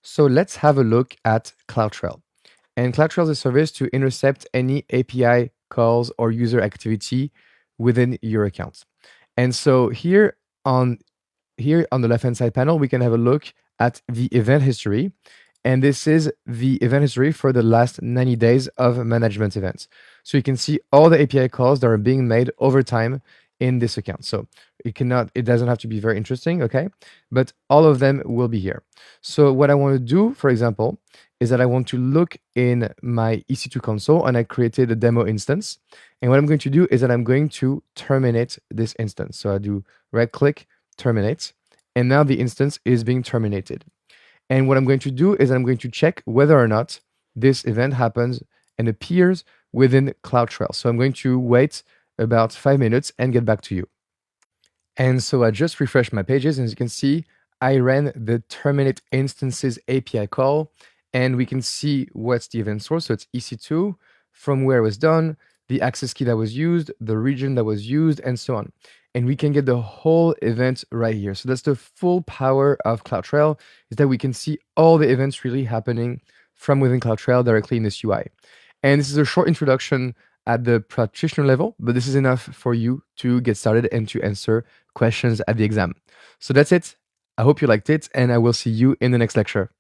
So let's have a look at CloudTrail. And CloudTrail is a service to intercept any API calls or user activity within your account. And so here on the left-hand side panel, we can have a look at the event history. And this is the event history for the last 90 days of management events. So you can see all the API calls that are being made over time in this account. So it doesn't have to be very interesting, okay? But all of them will be here. So what I want to do, for example, is that I want to look in my EC2 console, and I created a demo instance. And what I'm going to do is that I'm going to terminate this instance. So I do right click, terminate, and now the instance is being terminated. And what I'm going to do is I'm going to check whether or not this event happens and appears within CloudTrail. So I'm going to wait about 5 minutes and get back to you. And so I just refreshed my pages, and as you can see, I ran the terminate instances API call, and we can see what's the event source. So it's EC2, from where it was done, the access key that was used, the region that was used, and so on. And we can get the whole event right here. So that's the full power of CloudTrail, is that we can see all the events really happening from within CloudTrail directly in this UI. And this is a short introduction at the practitioner level, but this is enough for you to get started and to answer questions at the exam. So that's it. I hope you liked it, and I will see you in the next lecture.